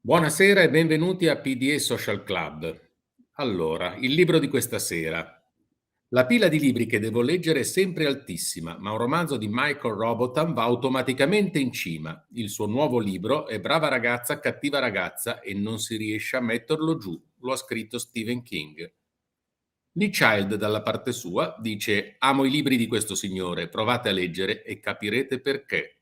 Buonasera e benvenuti a PDE Social Club. Allora, il libro di questa sera. La pila di libri che devo leggere è sempre altissima, ma un romanzo di Michael Robotham va automaticamente in cima. Il suo nuovo libro è Brava ragazza, cattiva ragazza e non si riesce a metterlo giù. Lo ha scritto Stephen King. Lee Child, dalla parte sua, dice: Amo i libri di questo signore, provate a leggere e capirete perché.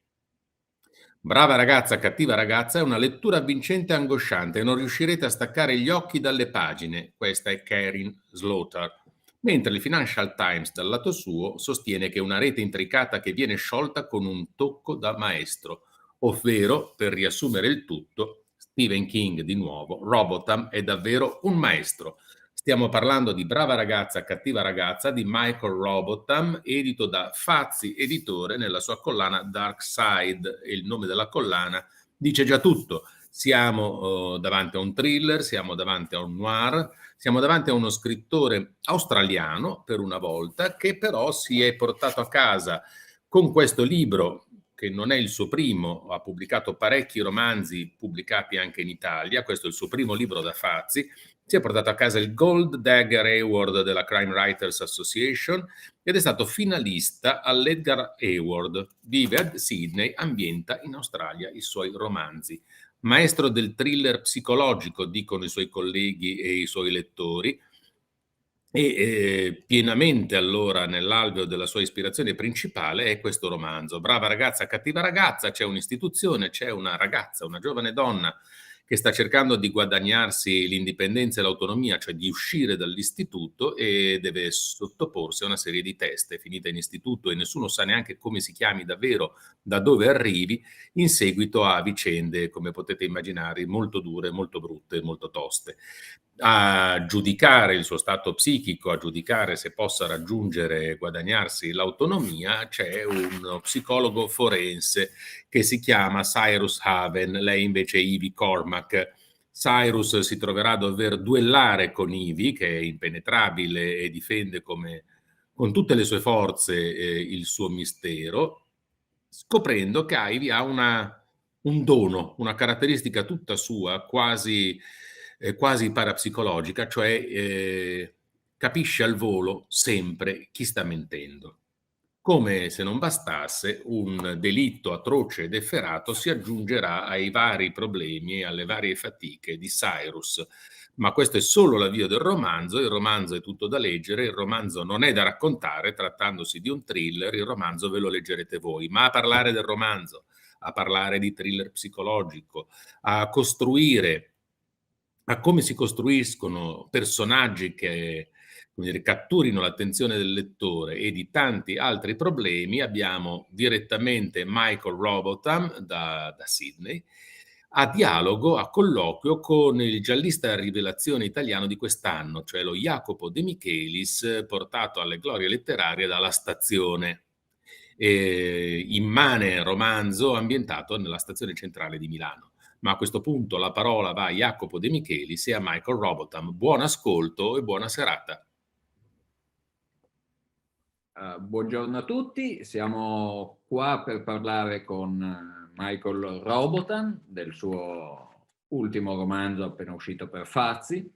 Brava ragazza, cattiva ragazza è una lettura avvincente e angosciante e non riuscirete a staccare gli occhi dalle pagine. Questa è Karen Slaughter. Mentre il Financial Times, dal lato suo, sostiene che è una rete intricata che viene sciolta con un tocco da maestro. Ovvero, per riassumere il tutto, Stephen King di nuovo, Robotham è davvero un maestro. Stiamo parlando di Brava ragazza, cattiva ragazza di Michael Robotham, edito da Fazzi Editore nella sua collana Dark Side, e il nome della collana dice già tutto. Siamo davanti a un thriller, siamo davanti a un noir, siamo davanti a uno scrittore australiano, per una volta, che però si è portato a casa con questo libro, che non è il suo primo, ha pubblicato parecchi romanzi pubblicati anche in Italia, questo è il suo primo libro da Fazzi, si è portato a casa il Gold Dagger Award della Crime Writers Association ed è stato finalista all'Edgar Award. Vive a Sydney, ambienta in Australia i suoi romanzi. Maestro del thriller psicologico, dicono i suoi colleghi e i suoi lettori, e pienamente allora nell'alveo della sua ispirazione principale è questo romanzo. Brava ragazza, cattiva ragazza, c'è un'istituzione, c'è una ragazza, una giovane donna che sta cercando di guadagnarsi l'indipendenza e l'autonomia, cioè di uscire dall'istituto, e deve sottoporsi a una serie di test. È finita in istituto e nessuno sa neanche come si chiami davvero, da dove arrivi, in seguito a vicende, come potete immaginare, molto dure, molto brutte, molto toste. A giudicare il suo stato psichico, a giudicare se possa raggiungere e guadagnarsi l'autonomia, c'è uno psicologo forense che si chiama Cyrus Haven, lei invece è Ivy Cormac. Cyrus si troverà a dover duellare con Ivy, che è impenetrabile e difende con tutte le sue forze il suo mistero, scoprendo che Ivy ha un dono, una caratteristica tutta sua, quasi parapsicologica, cioè capisce al volo sempre chi sta mentendo. Come se non bastasse, un delitto atroce ed efferato si aggiungerà ai vari problemi e alle varie fatiche di Cyrus. Ma questo è solo l'avvio del romanzo, il romanzo è tutto da leggere, il romanzo non è da raccontare, trattandosi di un thriller, il romanzo ve lo leggerete voi, ma a parlare del romanzo, a parlare di thriller psicologico, a costruire, a come si costruiscono personaggi che, come dire, catturino l'attenzione del lettore e di tanti altri problemi, abbiamo direttamente Michael Robotham da Sydney, a dialogo, a colloquio con il giallista a rivelazione italiano di quest'anno, cioè lo Jacopo De Michelis, portato alle glorie letterarie dalla Stazione, immane romanzo ambientato nella stazione centrale di Milano. Ma a questo punto la parola va a Jacopo De Michelis e a Michael Robotham. Buon ascolto e buona serata. Buongiorno a tutti, siamo qua per parlare con Michael Robotham del suo ultimo romanzo appena uscito per Fazzi.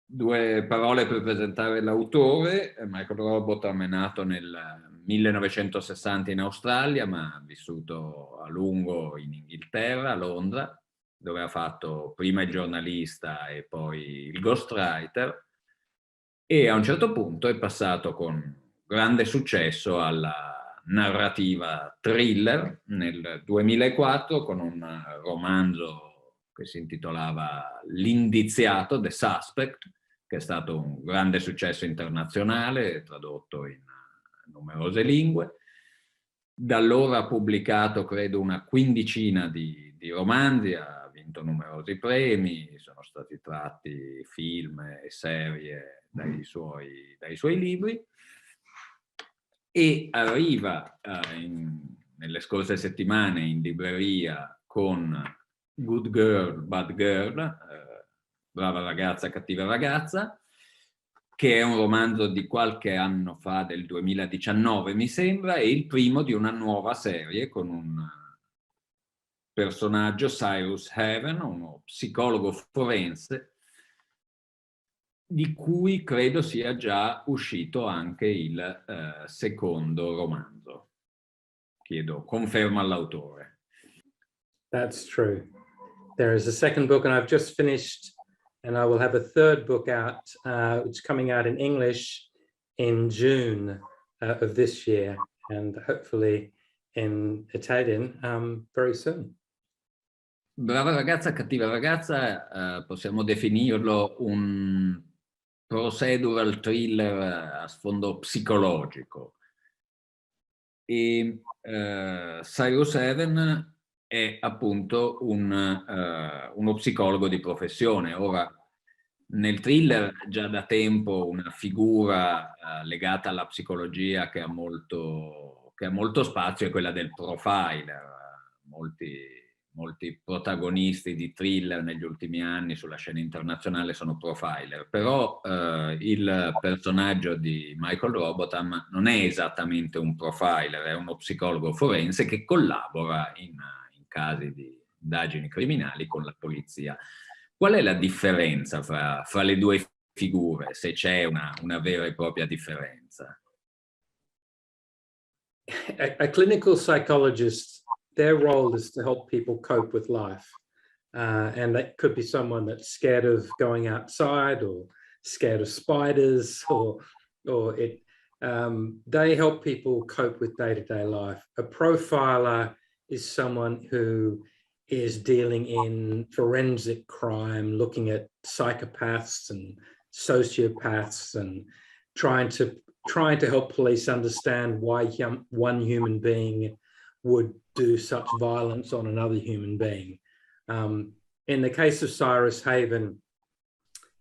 Due parole per presentare l'autore. Michael Robotham è nato nel 1960 in Australia, ma ha vissuto a lungo in Inghilterra, a Londra, dove ha fatto prima il giornalista e poi il ghostwriter, e a un certo punto è passato con grande successo alla narrativa thriller nel 2004 con un romanzo che si intitolava L'indiziato, The Suspect, che è stato un grande successo internazionale, tradotto in numerose lingue. Da allora ha pubblicato, credo, una quindicina di romanzi, ha vinto numerosi premi, sono stati tratti film e serie dai suoi libri, e arriva nelle scorse settimane in libreria con Good Girl, Bad Girl, Brava ragazza, cattiva ragazza, che è un romanzo di qualche anno fa, del 2019 mi sembra, è il primo di una nuova serie con un personaggio, Cyrus Haven, uno psicologo forense, di cui credo sia già uscito anche il secondo romanzo. Chiedo conferma all'autore. That's true. There is a second book, and I've just finished, and I will have a third book out, which is coming out in English in June of this year, and hopefully in Italian very soon. Brava ragazza, cattiva ragazza, possiamo definirlo un procedural thriller a sfondo psicologico. E Cyrus Haven è appunto uno psicologo di professione. Ora, nel thriller già da tempo una figura legata alla psicologia che ha molto spazio è quella del profiler. Molti protagonisti di thriller negli ultimi anni sulla scena internazionale sono profiler, però il personaggio di Michael Robotham non è esattamente un profiler, è uno psicologo forense che collabora in casi di indagini criminali con la polizia. Qual è la differenza fra le due figure, se c'è una vera e propria differenza? A clinical psychologist, their role is to help people cope with life. And that could be someone that's scared of going outside or scared of spiders, or they help people cope with day-to-day life. A profiler is someone who is dealing in forensic crime, looking at psychopaths and sociopaths and trying to help police understand why one human being would do such violence on another human being. In the case of Cyrus Haven,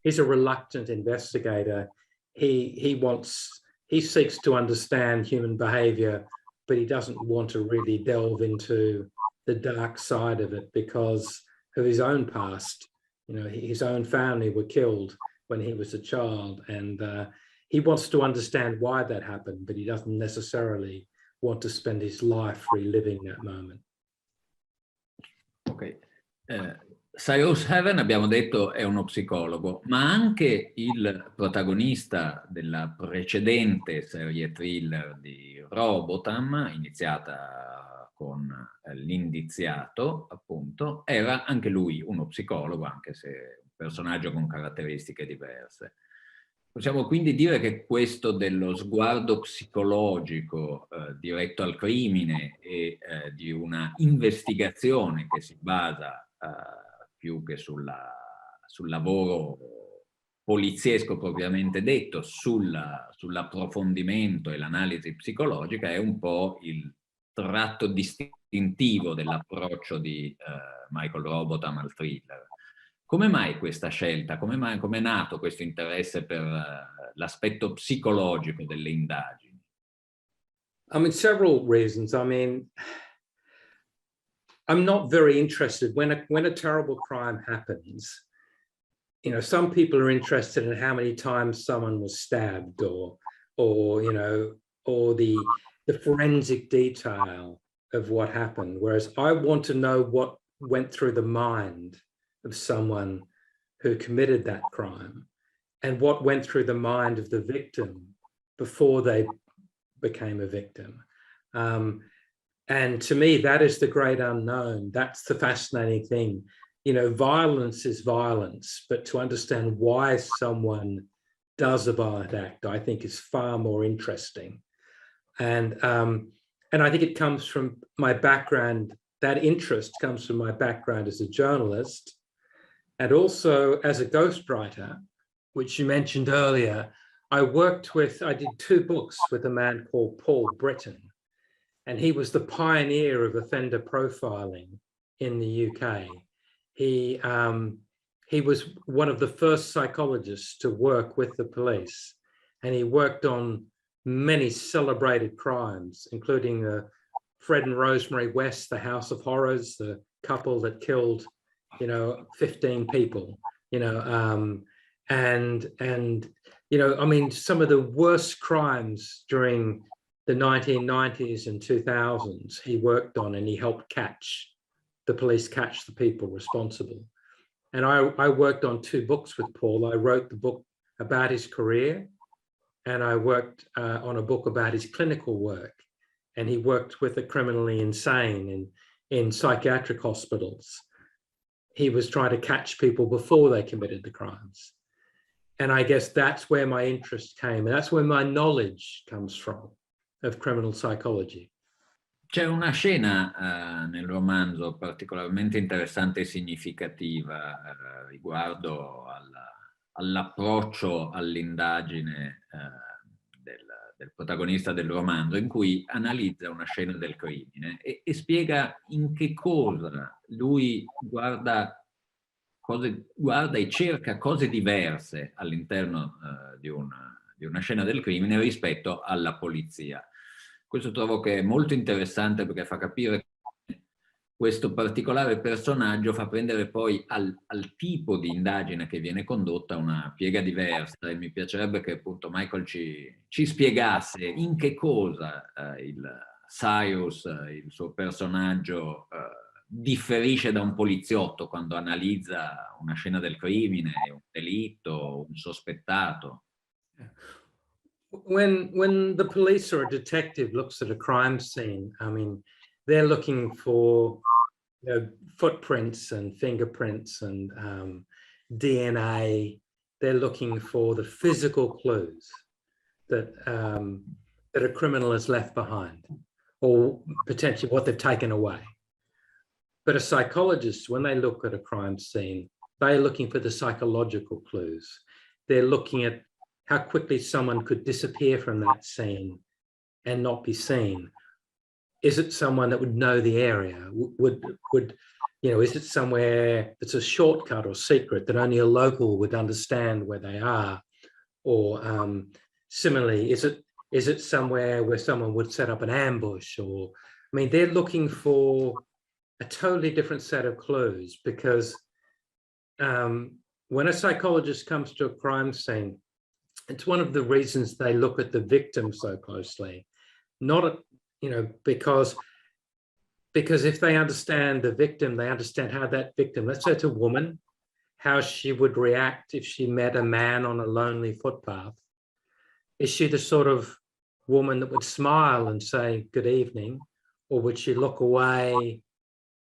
he's a reluctant investigator. He seeks to understand human behavior, but he doesn't want to really delve into the dark side of it because of his own past. You know, his own family were killed when he was a child, and he wants to understand why that happened, but he doesn't necessarily want to spend his life reliving that moment. Ok. Cyrus Haven, abbiamo detto, è uno psicologo, ma anche il protagonista della precedente serie thriller di Robotham, iniziata con L'Indiziato, appunto, era anche lui uno psicologo, anche se un personaggio con caratteristiche diverse. Possiamo quindi dire che questo dello sguardo psicologico diretto al crimine e di una investigazione che si basa più che sul lavoro poliziesco propriamente detto, sull'approfondimento e l'analisi psicologica, è un po' il tratto distintivo dell'approccio di Michael Robotham al thriller. Come mai questa scelta? Come è nato questo interesse per l'aspetto psicologico delle indagini? I mean, several reasons. I mean, I'm not very interested when a terrible crime happens. You know, some people are interested in how many times someone was stabbed, or you know, or the forensic detail of what happened. Whereas I want to know what went through the mind of someone who committed that crime, and what went through the mind of the victim before they became a victim. And to me, that is the great unknown. That's the fascinating thing. You know, violence is violence, but to understand why someone does a violent act, I think is far more interesting. And I think it comes from my background. That interest comes from my background as a journalist, and also as a ghostwriter, which you mentioned earlier. I did 2 books with a man called Paul Britton, and he was the pioneer of offender profiling in the UK. He was one of the first psychologists to work with the police, and he worked on many celebrated crimes, including Fred and Rosemary West, the House of Horrors, the couple that killed, you know, 15 people, you know, and you know, I mean, some of the worst crimes during the 1990s and 2000s he worked on, and he helped catch the police catch the people responsible. And I worked on 2 books with Paul. I wrote the book about his career, and I worked on a book about his clinical work. And he worked with the criminally insane in psychiatric hospitals. He was trying to catch people before they committed the crimes. And I guess that's where my interest came. And that's where my knowledge comes from of criminal psychology. C'è una scena nel romanzo particolarmente interessante e significativa riguardo all'approccio all'indagine del protagonista del romanzo, in cui analizza una scena del crimine e spiega in che cosa lui guarda e cerca cose diverse all'interno di una scena del crimine rispetto alla polizia. Questo trovo che è molto interessante, perché fa capire che questo particolare personaggio fa prendere poi al tipo di indagine che viene condotta una piega diversa, e mi piacerebbe che appunto Michael ci spiegasse in che cosa il Cyrus, il suo personaggio, differisce da un poliziotto quando analizza una scena del crimine, un delitto, un sospettato. When the police or a detective looks at a crime scene, I mean, they're looking for footprints and fingerprints and DNA. They're looking for the physical clues that a criminal has left behind, or potentially what they've taken away. But a psychologist, when they look at a crime scene, they're looking for the psychological clues. They're looking at how quickly someone could disappear from that scene and not be seen. Is it someone that would know the area? Would is it somewhere that's a shortcut or secret that only a local would understand where they are? Or similarly, is it somewhere where someone would set up an ambush? Or, I mean, they're looking for a totally different set of clues, because when a psychologist comes to a crime scene, it's one of the reasons they look at the victim so closely. Not, because if they understand the victim, they understand how that victim, let's say it's a woman, how she would react if she met a man on a lonely footpath. Is she the sort of woman that would smile and say, good evening? Or would she look away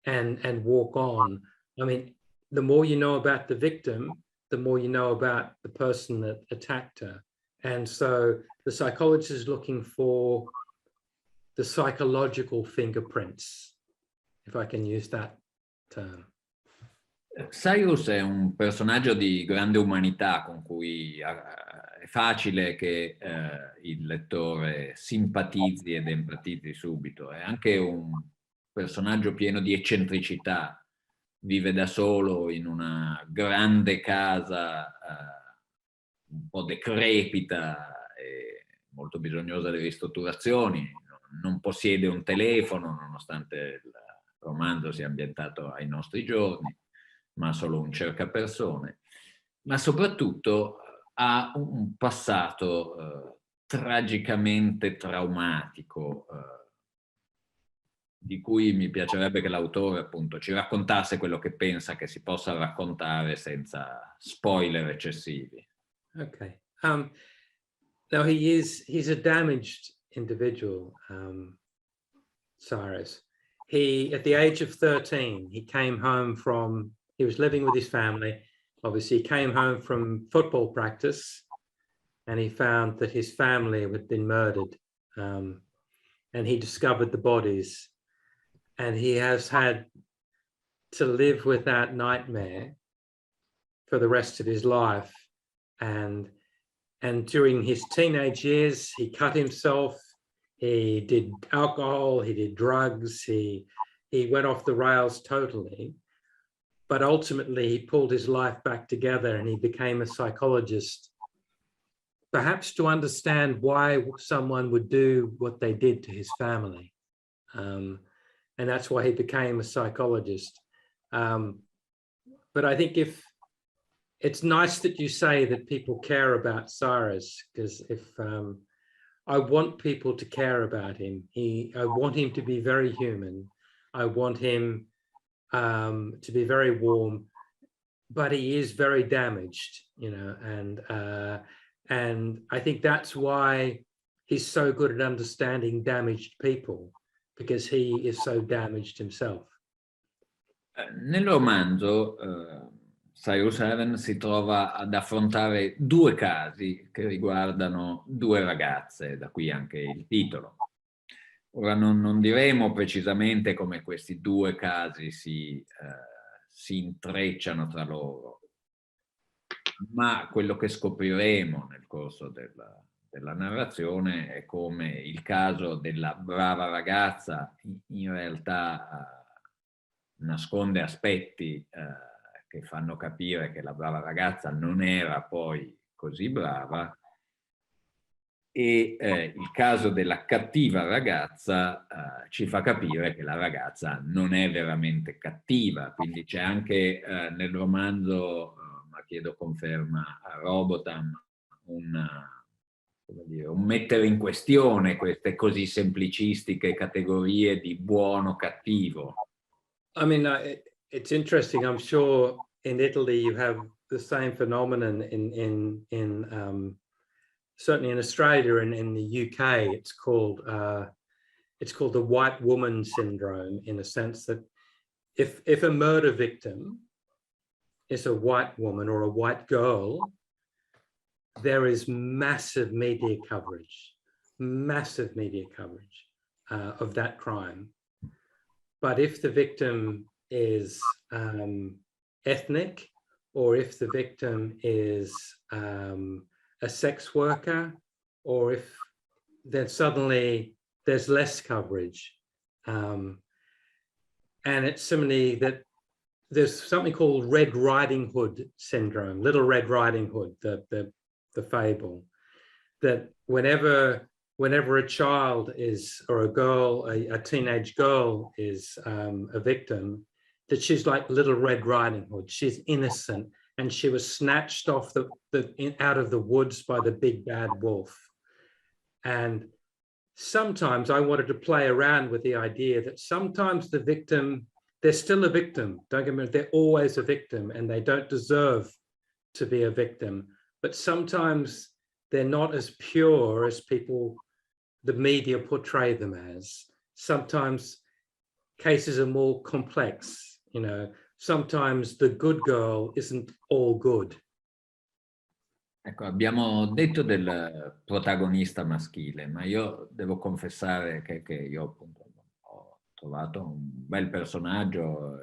and walk on? I mean, the more you know about the victim, the more you know about the person that attacked her. And so the psychologist is looking for the psychological fingerprints, if I can use that term. Cyrus è un personaggio di grande umanità con cui è facile che il lettore simpatizzi ed empatizzi subito. È anche un personaggio pieno di eccentricità. Vive da solo in una grande casa un po' decrepita e molto bisognosa di ristrutturazioni. Non possiede un telefono, nonostante il romanzo sia ambientato ai nostri giorni, ma solo un cercapersone. Ma soprattutto ha un passato tragicamente traumatico, di cui mi piacerebbe che l'autore appunto ci raccontasse quello che pensa che si possa raccontare senza spoiler eccessivi. Okay. Now he's a damaged individual, Cyrus. At the age of 13, he was living with his family. Obviously, he came home from football practice and he found that his family had been murdered, and he discovered the bodies. And he has had to live with that nightmare for the rest of his life. And during his teenage years, he cut himself, he did alcohol, he did drugs, he went off the rails totally. But ultimately, he pulled his life back together and he became a psychologist, perhaps to understand why someone would do what they did to his family. And that's why he became a psychologist. But I think it's nice that you say that people care about Cyrus, because I want people to care about him. I want him to be very human. I want him to be very warm, but he is very damaged, you know, and I think that's why he's so good at understanding damaged people, because he is so damaged himself. Nel romanzo Cyrus Heaven si trova ad affrontare due casi che riguardano due ragazze, da qui anche il titolo. Ora non diremo precisamente come questi due casi si intrecciano tra loro, ma quello che scopriremo nel corso della narrazione è come il caso della brava ragazza in realtà nasconde aspetti che fanno capire che la brava ragazza non era poi così brava, e il caso della cattiva ragazza ci fa capire che la ragazza non è veramente cattiva. Quindi c'è anche nel romanzo, ma chiedo conferma a Robotham, un mettere in questione queste così semplicistiche categorie di buono cattivo. I mean, it's interesting. I'm sure in Italy you have the same phenomenon certainly in Australia and in the UK. It's called the white woman syndrome, in a sense that if a murder victim is a white woman or a white girl, there is massive media coverage of that crime. But if the victim is ethnic, or if the victim is a sex worker, or if then suddenly there's less coverage. And it's similarly that there's something called Red Riding Hood syndrome, Little Red Riding Hood, the fable, that whenever a child is, or a girl, a teenage girl is a victim, that she's like Little Red Riding Hood. She's innocent, and she was snatched off out of the woods by the big bad wolf. And sometimes I wanted to play around with the idea that sometimes the victim, they're still a victim. Don't get me wrong, they're always a victim, and they don't deserve to be a victim. But sometimes they're not as pure as the media portray them as. Sometimes cases are more complex, you know. Sometimes the good girl isn't all good. Ecco, abbiamo detto del protagonista maschile, ma io devo confessare che io appunto ho trovato un bel personaggio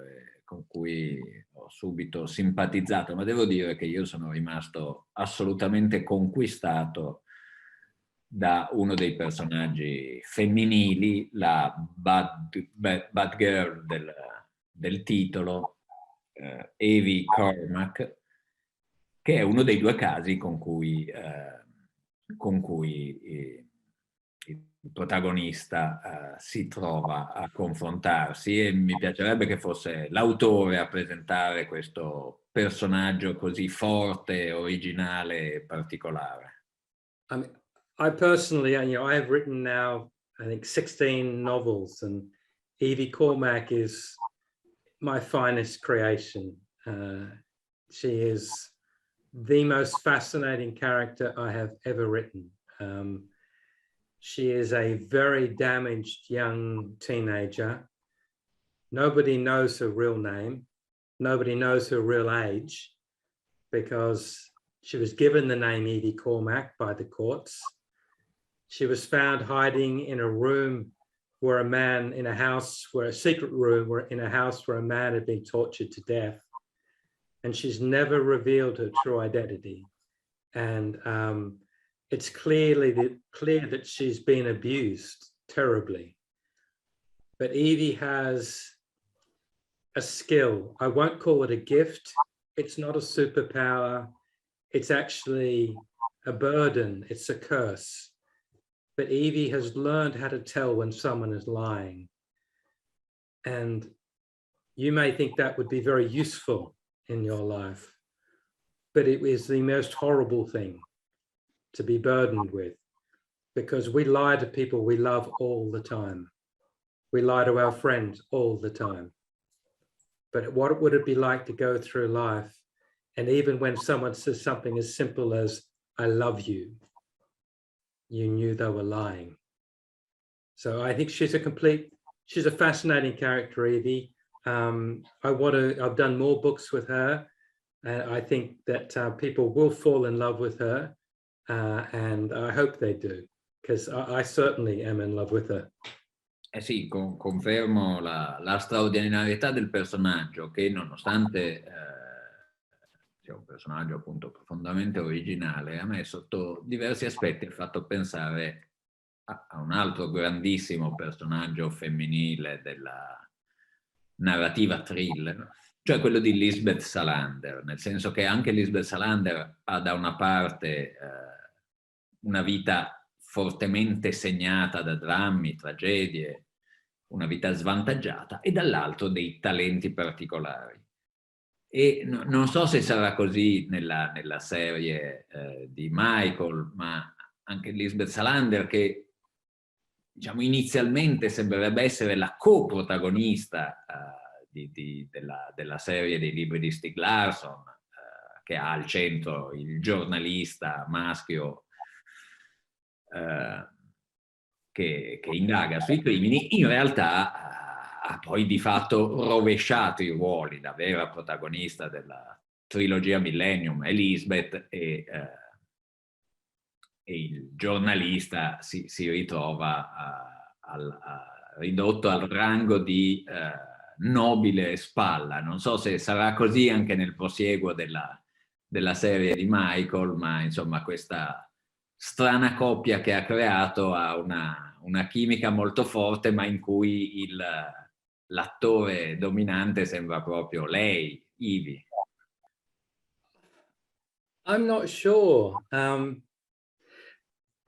con cui ho subito simpatizzato, ma devo dire che io sono rimasto assolutamente conquistato da uno dei personaggi femminili, la bad girl del titolo, Evie Cormac, che è uno dei due casi con cui il protagonista si trova a confrontarsi, e mi piacerebbe che fosse l'autore a presentare questo personaggio così forte, originale e particolare. I personally, you know, I have written now, I think, 16 novels, and Evie Cormac is my finest creation. She is the most fascinating character I have ever written. She is a very damaged young teenager. Nobody knows her real name. Nobody knows her real age, because she was given the name Evie Cormac by the courts. She was found hiding in a room where a secret room in a house where a man had been tortured to death. And she's never revealed her true identity. And it's clear that she's been abused terribly. But Evie has a skill. I won't call it a gift. It's not a superpower. It's actually a burden. It's a curse. But Evie has learned how to tell when someone is lying. And you may think that would be very useful in your life, but it is the most horrible thing to be burdened with, because we lie to people we love all the time. We lie to our friends all the time. but what would it be like to go through life, and even when someone says something as simple as "I love you," you knew they were lying. So I think she's a fascinating character, Evie. I've done more books with her, and I think that people will fall in love with her, and I hope they do, because I certainly am in love with her. Eh sì, confermo la straordinarietà del personaggio, che nonostante sia un personaggio appunto profondamente originale, a me sotto diversi aspetti ha fatto pensare a un altro grandissimo personaggio femminile della narrativa thriller, cioè quello di Lisbeth Salander, nel senso che anche Lisbeth Salander ha da una parte una vita fortemente segnata da drammi, tragedie, una vita svantaggiata, e dall'altro dei talenti particolari. E non so se sarà così nella serie di Michael, ma anche Lisbeth Salander, che diciamo inizialmente sembrerebbe essere la coprotagonista della serie dei libri di Stieg Larsson, che ha al centro il giornalista maschio che indaga sui crimini, in realtà ha poi di fatto rovesciato i ruoli. La vera protagonista della trilogia Millennium è Lisbeth, e il giornalista si ritrova ridotto al rango di nobile spalla. Non so se sarà così anche nel prosieguo della serie di Michael, ma insomma questa strana coppia che ha creato ha una chimica molto forte, ma in cui l'attore dominante sembra proprio lei, Evie. I'm not sure.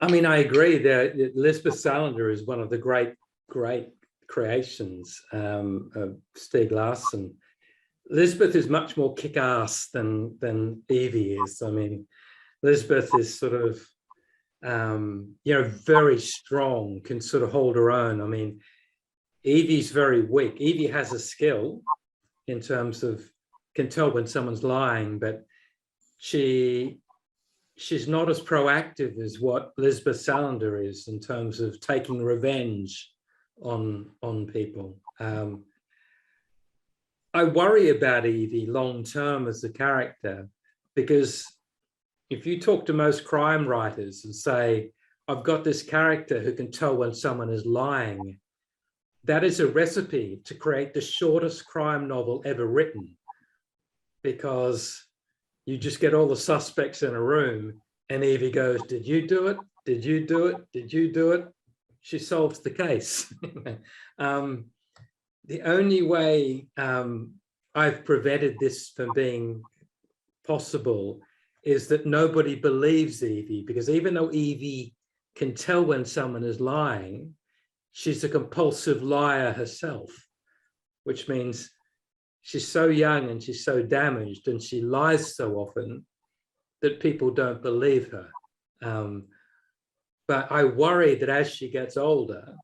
I mean, I agree that Lisbeth Salander is one of the great creations of Stieg Larsson. Lisbeth is much more kick-ass than Evie is. I mean, Lisbeth is sort of, very strong, can sort of hold her own. I mean, Evie's very weak. Evie has a skill in terms of, can tell when someone's lying, but she's not as proactive as what Lisbeth Salander is in terms of taking revenge on people. I worry about Evie long term as a character, because if you talk to most crime writers and say, I've got this character who can tell when someone is lying, that is a recipe to create the shortest crime novel ever written, because you just get all the suspects in a room and Evie goes, did you do it? Did you do it? Did you do it? She solves the case. The only way I've prevented this from being possible is that nobody believes Evie, because even though Evie can tell when someone is lying, she's a compulsive liar herself, which means she's so young and she's so damaged and she lies so often that people don't believe her. But I worry that as she gets older,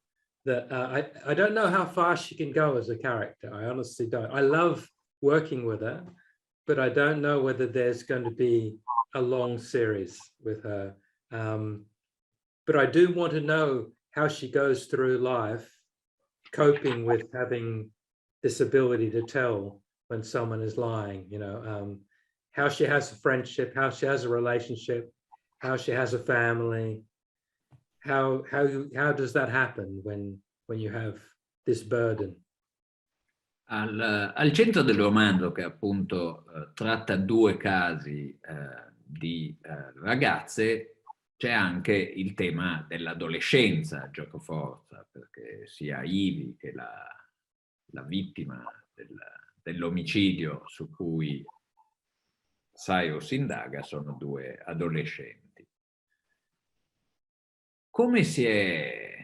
that I don't know how far she can go as a character. I honestly don't. I love working with her, but I don't know whether there's going to be a long series with her. But I do want to know how she goes through life, coping with having this ability to tell when someone is lying, how she has a friendship, how she has a relationship, how she has a family. How does that happen when you have this burden? Al centro del romanzo, che appunto tratta due casi di ragazze, c'è anche il tema dell'adolescenza, giocoforza, perché sia Evie che la vittima dell'omicidio su cui Cyrus indaga sono due adolescenti. Come si è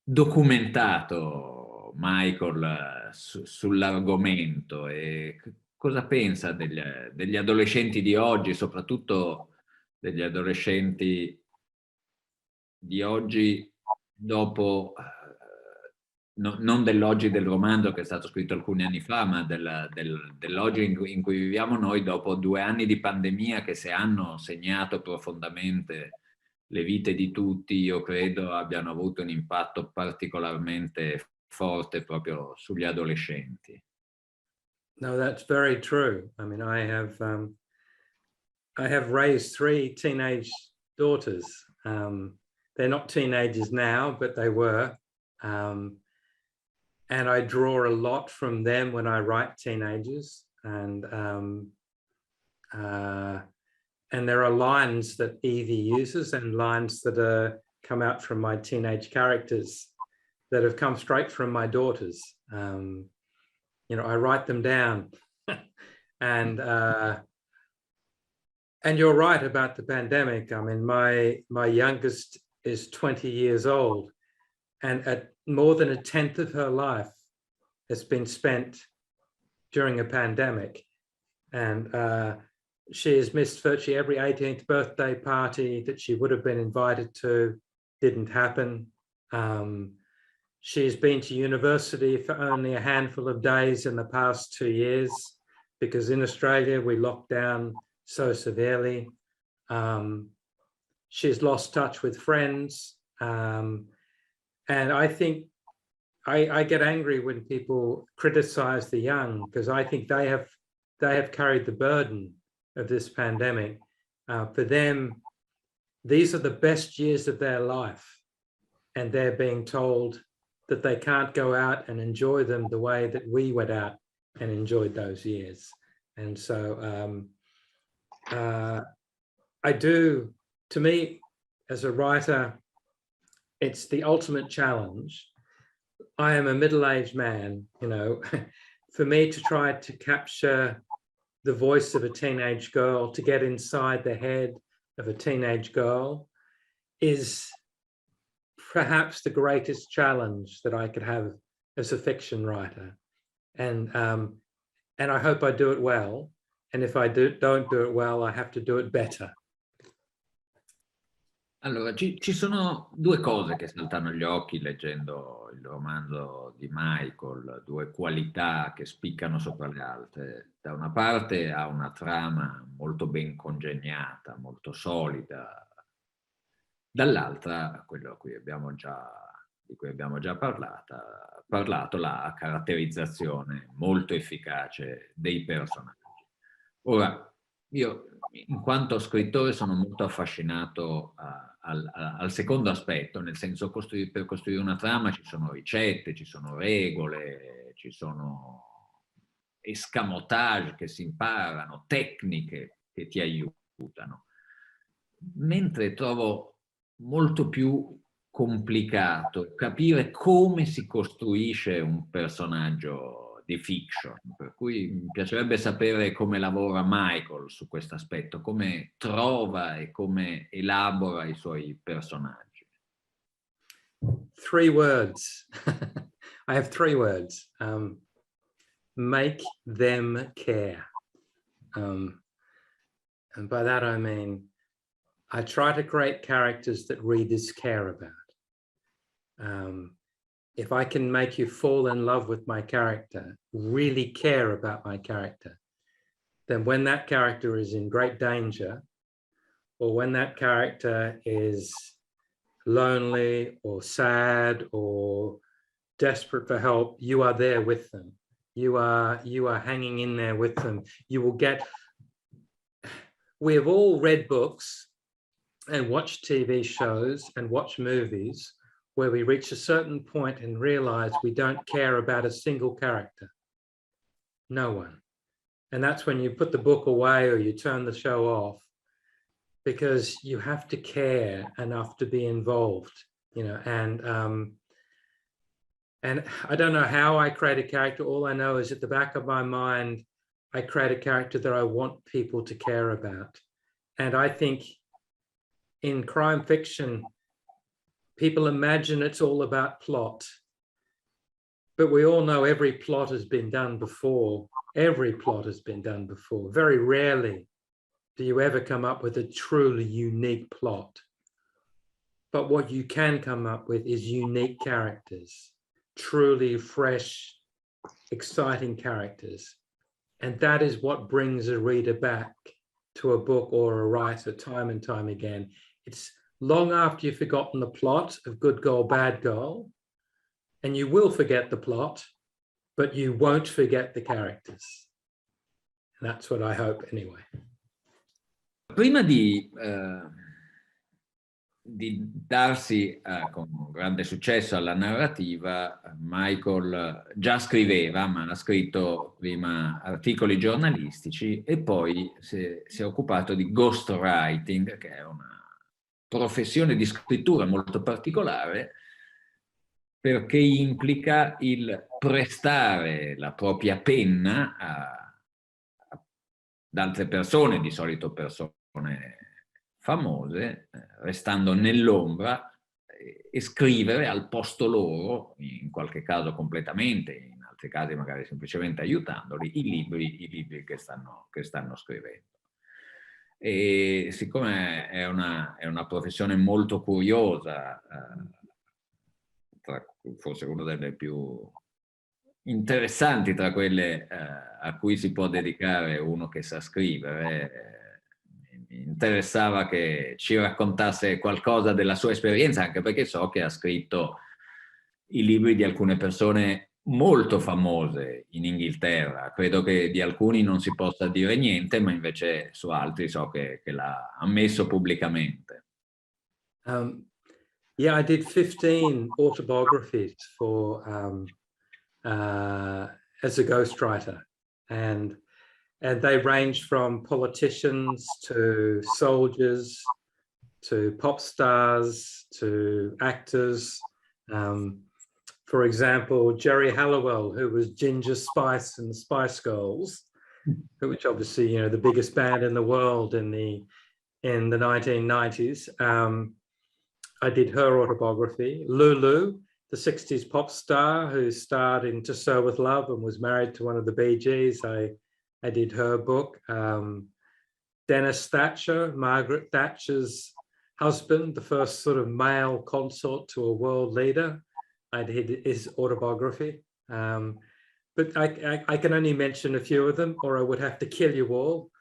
documentato Michael sull'argomento, e cosa pensa degli adolescenti di oggi, soprattutto degli adolescenti di oggi dopo non dell'oggi del romanzo che è stato scritto alcuni anni fa, ma dell'oggi in cui viviamo noi dopo 2 anni di pandemia che se hanno segnato profondamente le vite di tutti, io credo abbiano avuto un impatto particolarmente forte proprio sugli adolescenti. No, that's very true. I mean, I have raised 3 teenage daughters. They're not teenagers now, but they were. And I draw a lot from them when I write teenagers. And there are lines that Evie uses and lines that come out from my teenage characters that have come straight from my daughters. You know, I write them down. And you're right about the pandemic. I mean, my youngest is 20 years old, and at more than 1/10 of her life has been spent during a pandemic. And she has missed virtually every 18th birthday party that she would have been invited to, didn't happen. She's been to university for only a handful of days in the past 2 years, because in Australia we locked down so severely. She's lost touch with friends. And I think I get angry when people criticize the young, because I think they have carried the burden of this pandemic. For them, these are the best years of their life, and they're being told that they can't go out and enjoy them the way that we went out and enjoyed those years. And so to me, as a writer, it's the ultimate challenge. I am a middle-aged man, you know, for me to try to capture the voice of a teenage girl, to get inside the head of a teenage girl, is perhaps the greatest challenge that I could have as a fiction writer. And I hope I do it well. And if I don't do it well, I have to do it better. Allora, ci sono 2 cose che saltano agli occhi leggendo il romanzo di Michael, 2 qualità che spiccano sopra le altre. Da una parte ha una trama molto ben congegnata, molto solida, dall'altra, quello di cui abbiamo già parlato, la caratterizzazione molto efficace dei personaggi. Ora, io in quanto scrittore sono molto affascinato al secondo aspetto, nel senso per costruire una trama ci sono ricette, ci sono regole, ci sono escamotage che si imparano, tecniche che ti aiutano. Mentre trovo molto più complicato capire come si costruisce un personaggio di fiction, per cui mi piacerebbe sapere come lavora Michael su questo aspetto, come trova e come elabora i suoi personaggi. 3 words. I have 3 words. Make them care. And by that I mean, I try to create characters that readers care about. If I can make you fall in love with my character, really care about my character, then when that character is in great danger, or when that character is lonely or sad or desperate for help, you are there with them. You are hanging in there with them. You will get, we have all read books and watched TV shows and watched movies where we reach a certain point and realize we don't care about a single character. No one. And that's when you put the book away or you turn the show off, because you have to care enough to be involved, you know. And I don't know how I create a character. All I know is at the back of my mind, I create a character that I want people to care about. And I think in crime fiction, people imagine it's all about plot, but we all know every plot has been done before. Every plot has been done before. Very rarely do you ever come up with a truly unique plot. But what you can come up with is unique characters truly fresh, exciting characters. And that is what brings a reader back to a book or a writer time and time again. It's long after you've forgotten the plot of Good Girl, Bad Girl, and you will forget the plot, but you won't forget the characters. And that's what I hope anyway. Prima di darsi con grande successo alla narrativa, Michael già scriveva, ma ha scritto prima articoli giornalistici e poi si è occupato di ghostwriting, che è una professione di scrittura molto particolare, perché implica il prestare la propria penna ad altre persone, di solito persone famose, restando nell'ombra e scrivere al posto loro, in qualche caso completamente, in altri casi magari semplicemente aiutandoli, i libri che stanno scrivendo. E siccome è una professione molto curiosa, forse una delle più interessanti tra quelle a cui si può dedicare uno che sa scrivere, mi interessava che ci raccontasse qualcosa della sua esperienza, anche perché so che ha scritto i libri di alcune persone molto famose in Inghilterra. Credo che di alcuni non si possa dire niente, ma invece su altri so che l'ha ammesso pubblicamente. Yeah, I did 15 autobiographies for as a ghostwriter, and they range from politicians to soldiers to pop stars to actors. For example, Jerry Halliwell, who was Ginger Spice in the Spice Girls, which obviously, you know, the biggest band in the world in the 1990s. I did her autobiography. Lulu, the 60s pop star who starred in To Sir With Love and was married to one of the Bee Gees, I did her book. Dennis Thatcher, Margaret Thatcher's husband, the first sort of male consort to a world leader, I did his autobiography. But I can only mention a few of them, or I would have to kill you all,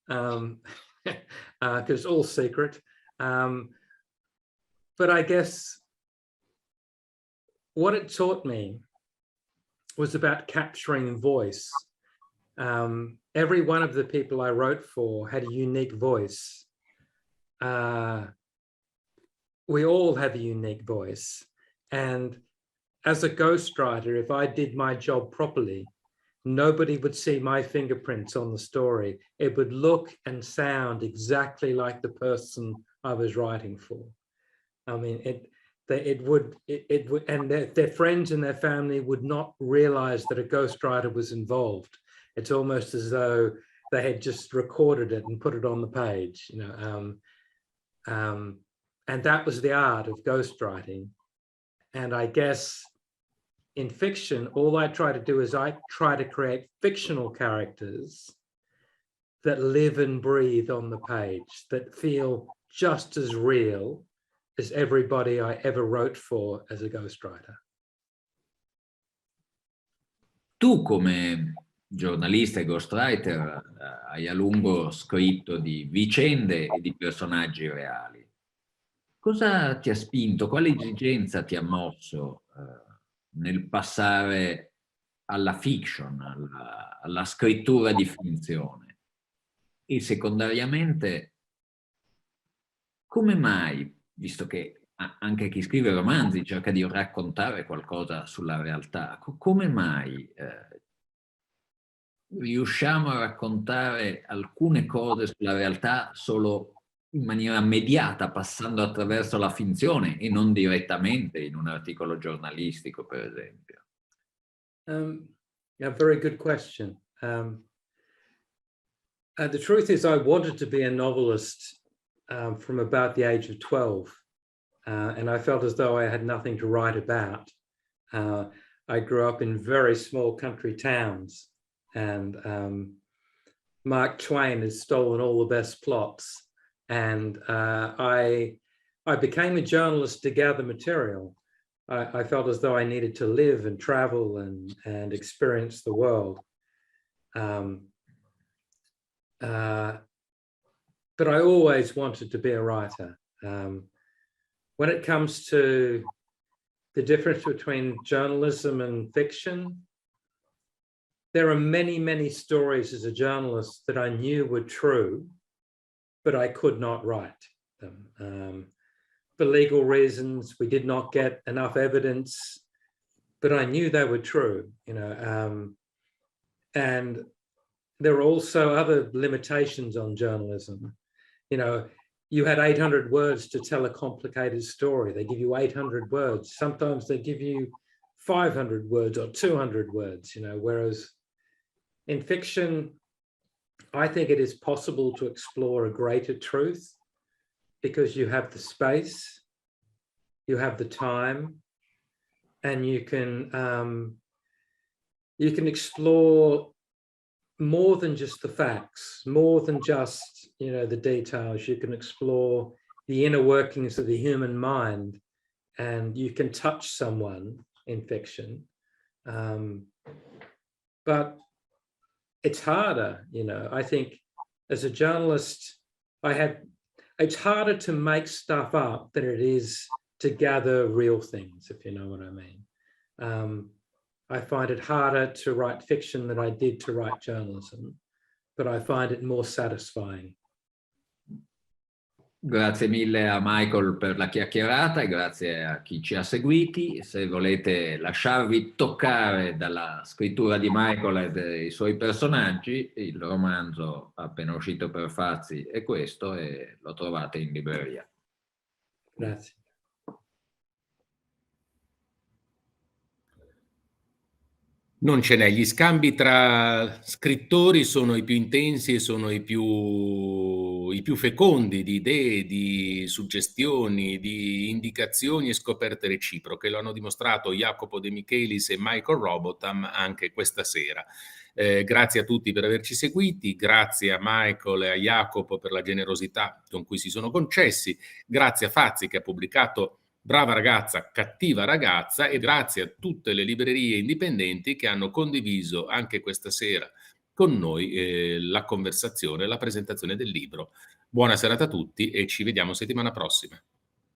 because it's all secret. But I guess what it taught me was about capturing voice. Every one of the people I wrote for had a unique voice. We all have a unique voice. And as a ghostwriter, if I did my job properly, nobody would see my fingerprints on the story. It would look and sound exactly like the person I was writing for. I mean, it would, and their friends and their family would not realize that a ghostwriter was involved. It's almost as though they had just recorded it and put it on the page, you know. And that was the art of ghostwriting. And I guess in fiction, all I try to do is I try to create fictional characters that live and breathe on the page, that feel just as real as everybody I ever wrote for as a ghostwriter. Tu come giornalista e ghostwriter hai a lungo scritto di vicende e di personaggi reali. Cosa ti ha spinto, quale esigenza ti ha mosso nel passare alla fiction, alla scrittura di finzione? E secondariamente, come mai, visto che anche chi scrive romanzi cerca di raccontare qualcosa sulla realtà, come mai riusciamo a raccontare alcune cose sulla realtà solo in maniera mediata, passando attraverso la finzione e non direttamente in un articolo giornalistico, per esempio? Yeah, very good question. The truth is I wanted to be a novelist from about the age of 12. And I felt as though I had nothing to write about. I grew up in very small country towns, and Mark Twain has stolen all the best plots. And I became a journalist to gather material, I felt as though I needed to live and travel and experience the world. But I always wanted to be a writer. When it comes to the difference between journalism and fiction, there are many, many stories as a journalist that I knew were true, but I could not write them. For legal reasons, we did not get enough evidence, but I knew they were true, you know. And there are also other limitations on journalism. You know, you had 800 words to tell a complicated story. They give you 800 words. Sometimes they give you 500 words or 200 words, you know, whereas in fiction, I think it is possible to explore a greater truth because you have the space, you have the time, and you can explore more than just the facts, more than just, you know, the details. You can explore the inner workings of the human mind, and you can touch someone in fiction. But it's harder, you know. I think as a journalist, it's harder to make stuff up than it is to gather real things, if you know what I mean. I find it harder to write fiction than I did to write journalism, but I find it more satisfying. Grazie mille a Michael per la chiacchierata e grazie a chi ci ha seguiti. Se volete lasciarvi toccare dalla scrittura di Michael e dei suoi personaggi, il romanzo appena uscito per Fazzi è questo e lo trovate in libreria. Grazie. Non ce n'è, gli scambi tra scrittori sono i più intensi e sono i più fecondi di idee, di suggestioni, di indicazioni e scoperte reciproche. Lo hanno dimostrato Jacopo De Michelis e Michael Robotham anche questa sera. Grazie a tutti per averci seguiti, grazie a Michael e a Jacopo per la generosità con cui si sono concessi, grazie a Fazzi che ha pubblicato Brava ragazza, cattiva ragazza, e grazie a tutte le librerie indipendenti che hanno condiviso anche questa sera con noi la conversazione, la presentazione del libro. Buona serata a tutti e ci vediamo settimana prossima.